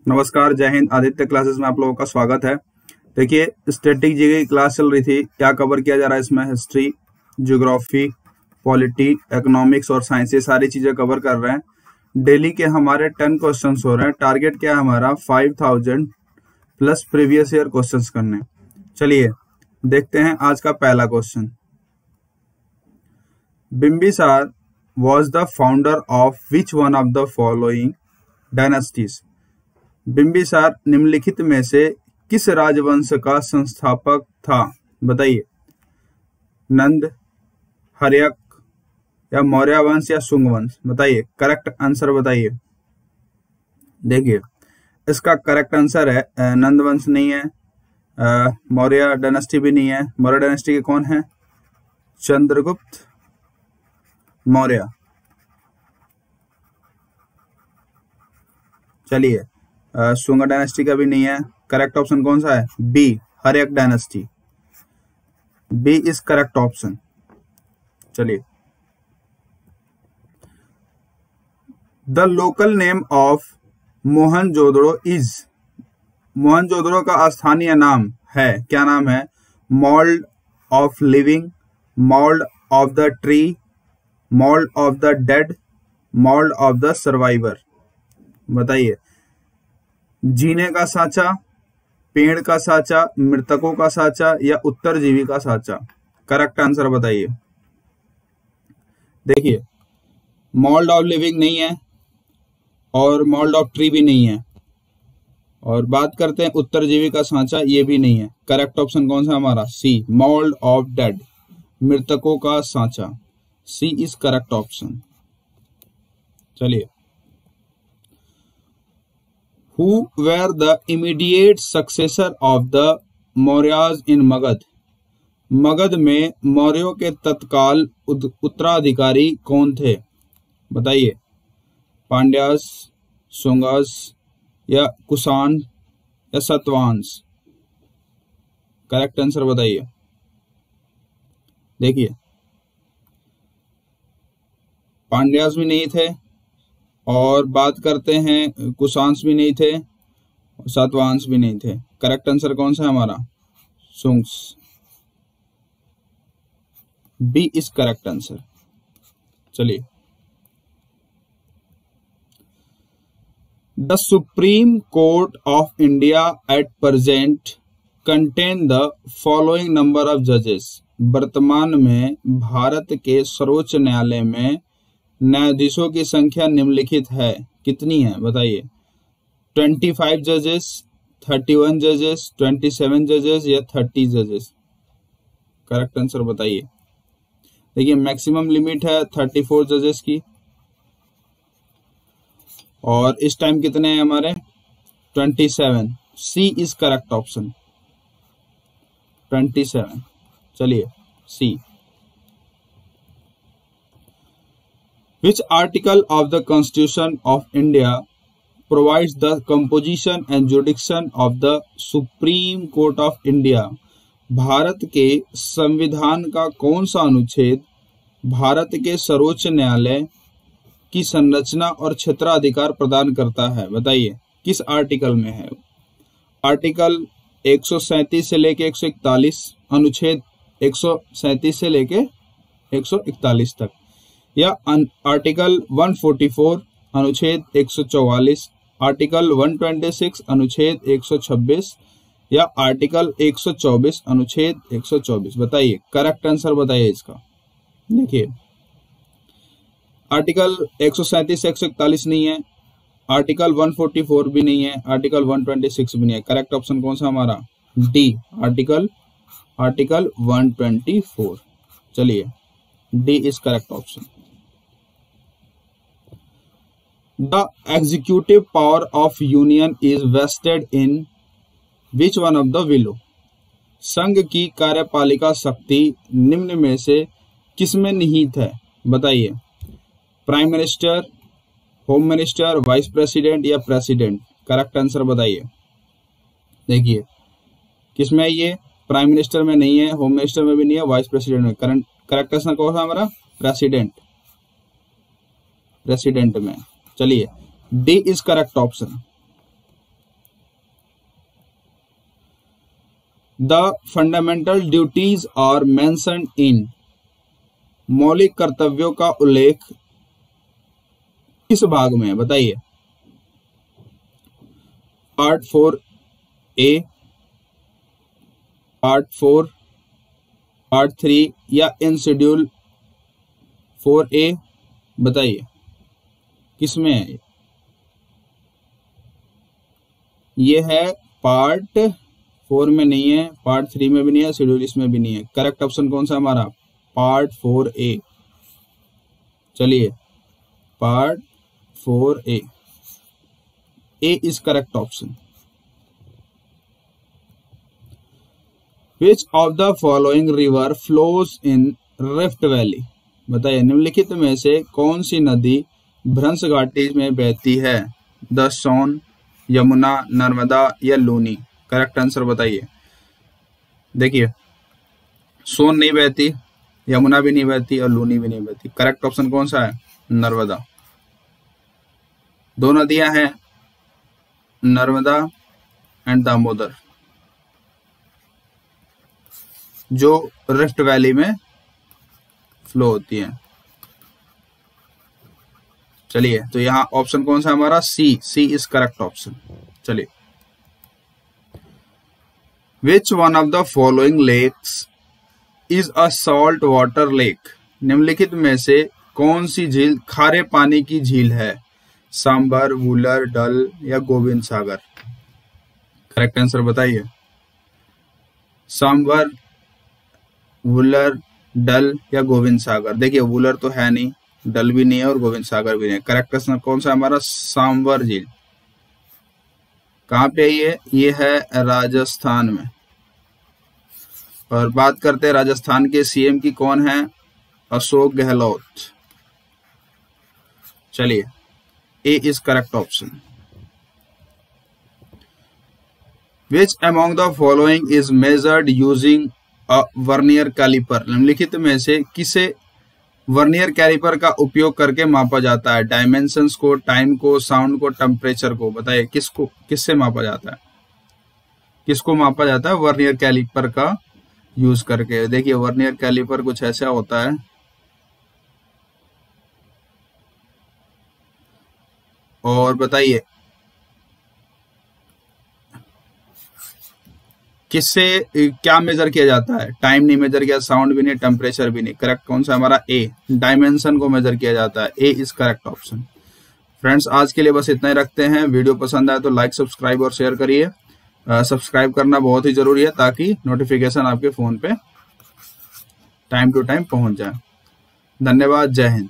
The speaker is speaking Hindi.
नमस्कार, जय हिंद। आदित्य क्लासेस में आप लोगों का स्वागत है। देखिए, स्टैटिक जी की क्लास चल रही थी। क्या कवर किया जा रहा है इसमें? हिस्ट्री, ज्योग्राफी, पॉलिटी, इकोनॉमिक्स और साइंस, ये सारी चीजें कवर कर रहे हैं। डेली के हमारे 10 क्वेश्चन हो रहे हैं। टारगेट क्या है हमारा? 5000 प्लस प्रीवियस ईयर क्वेश्चन करने। चलिए देखते हैं आज का पहला question. Bimbisara was the founder of which one of the following dynasties? Bimbisara निम्नलिखित में से किस राजवंश का संस्थापक था? बताइए। नंद, हर्यक या मौर्य वंश या शुंग वंश? बताइए, करेक्ट आंसर बताइए। देखिए, इसका करेक्ट आंसर है नंद वंश नहीं है, मौर्य डायनेस्टी भी नहीं है। मौर्य डायनेस्टी के कौन है? चंद्रगुप्त मौर्य। चलिए, शुंग डायनेस्टी का भी नहीं है। करेक्ट ऑप्शन कौन सा है? B, Haryanka dynasty. B is correct option. चलिए, the local name of Mohenjodaro is? Mohenjodaro का स्थानीय नाम है, क्या नाम है? Mould of living, mould of the tree, mould of the dead, mould of the survivor? बताइए। जीने का साँचा, पेड़ का साँचा, मृतकों का साँचा या उत्तरजीवी का साँचा? करेक्ट आंसर बताइए। देखिए, मोल्ड ऑफ लिविंग नहीं है और मोल्ड ऑफ ट्री भी नहीं है, और बात करते हैं उत्तरजीवी का साँचा, ये भी नहीं है। करेक्ट ऑप्शन कौन सा हमारा? सी, मोल्ड ऑफ डेड, मृतकों का साँचा। सी इज करेक्ट ऑप्शन। चलिए, Who were the immediate successor of the Mauryas in Magध? मगध में मौर्यों के तत्काल उत्तराधिकारी कौन थे? बताइए। पांड्यास, शुंगास या कुषाण या सतवाहंस? करेक्ट आंसर बताइए। देखिए, पांड्यास भी नहीं थे, और बात करते हैं कुषांश भी नहीं थे, सातवाहंस भी नहीं थे। करेक्ट आंसर कौन सा है हमारा? Shungas. B is correct answer. चलिए, the supreme court of India at present contain the following number of जजेस? वर्तमान में भारत के सर्वोच्च न्यायालय में न्यायाधीशों की संख्या निम्नलिखित है, कितनी है? बताइए। 25 जजेस, 31 जजेस, 27 जजेस या 30 जजेस? करेक्ट आंसर बताइए। देखिए, मैक्सिमम लिमिट है 34 जजेस की, और इस टाइम कितने हैं हमारे? 27। सी इज करेक्ट ऑप्शन, 27। चलिए, सी। Which article of the Constitution of India provides the composition and jurisdiction of the Supreme Court of India? Bharat के संविधान का कौन सा अनुच्छेद भारत के सर्वोच्च न्यायालय की संरचना और क्षेत्राधिकार प्रदान करता है? बताइए, किस आर्टिकल में है? आर्टिकल 137 से लेके 141, अनुच्छेद 137 से लेके 141 तक, या आर्टिकल 144 अनुच्छेद 144, आर्टिकल 126 अनुच्छेद 126 या आर्टिकल 124 अनुच्छेद 124? बताइए, करेक्ट आंसर बताइए इसका। देखिए, आर्टिकल 137 से 141 नहीं है, आर्टिकल 144 भी नहीं है, आर्टिकल 126 भी नहीं है। करेक्ट ऑप्शन कौन सा हमारा? D, article 124। चलिए, D is correct option. The executive power of union is vested in which one of the below? संघ की कार्यपालिका शक्ति निम्न में से किसमें निहित है? बताइए। Prime minister, home minister, vice president या प्रेसिडेंट? करेक्ट आंसर बताइए। देखिए, किसमें है ये? प्राइम मिनिस्टर में नहीं है, होम मिनिस्टर में भी नहीं है, वाइस प्रेसिडेंट में। करेक्ट आंसर कौन सा हमारा? प्रेसिडेंट, प्रेसिडेंट में। चलिए, D is correct option. The fundamental duties are mentioned in, मौलिक कर्तव्यों का उल्लेख किस भाग में है बताइए? पार्ट 4A, पार्ट 4, पार्ट 3 या इन शेड्यूल 4A? बताइए किस में है? ये है पार्ट 4 में नहीं है, पार्ट 3 में भी नहीं है, शेड्यूल इसमें भी नहीं है। करेक्ट ऑप्शन कौन सा हमारा? Part 4A। चलिए part 4A, A is correct option. Which of the following river flows in Rift Valley? बताइए निम्नलिखित में से कौन सी नदी भ्रंश घाटी में बहती है? द सोन, यमुना, नर्मदा या लूनी? करेक्ट आंसर बताइए। देखिए सोन नहीं बहती, यमुना भी नहीं बहती और लूनी भी नहीं बहती। करेक्ट ऑप्शन कौन सा है? नर्मदा। दो नदियां हैं, नर्मदा एंड दामोदर, जो रिफ्ट वैली में फ्लो होती हैं। चलिए तो यहां ऑप्शन कौन सा हमारा? C is correct option. चलिए, which one of the following lakes is a salt water lake? निम्नलिखित में से कौन सी झील खारे पानी की झील है? सांबर, वूलर, डल या गोविंद सागर? करेक्ट आंसर बताइए। सांबर, वूलर, डल या गोविंद सागर? देखिए वूलर तो है नहीं, डल भी नहीं है और गोविंद सागर भी नहीं है। करेक्ट आंसर कौन सा हमारा? सांबर झील। कहाँ पे है ये है राजस्थान में। और बात करते हैं राजस्थान के सीएम की, कौन है? अशोक गहलोत। चलिए A is correct option. Which among the following is measured using a vernier caliper? निम्नलिखित में से किसे वर्नियर कैलिपर का उपयोग करके मापा जाता है? डायमेंशंस को, टाइम को, साउंड को, टेम्परेचर को? बताइए किससे मापा जाता है? किसको मापा जाता है वर्नियर कैलिपर का यूज करके? देखिए वर्नियर कैलिपर कुछ ऐसा होता है, और बताइए किससे क्या मेजर किया जाता है? टाइम नहीं मेजर किया, साउंड भी नहीं, टेम्परेचर भी नहीं। करेक्ट कौन सा हमारा? ए, डायमेंशन को मेजर किया जाता है। ए इज करेक्ट ऑप्शन। फ्रेंड्स आज के लिए बस इतना ही रखते हैं। वीडियो पसंद आए तो लाइक, सब्सक्राइब और शेयर करिए। सब्सक्राइब करना बहुत ही जरूरी है ताकि नोटिफिकेशन आपके फोन पे टाइम टू टाइम पहुंच जाए। धन्यवाद, जय हिंद।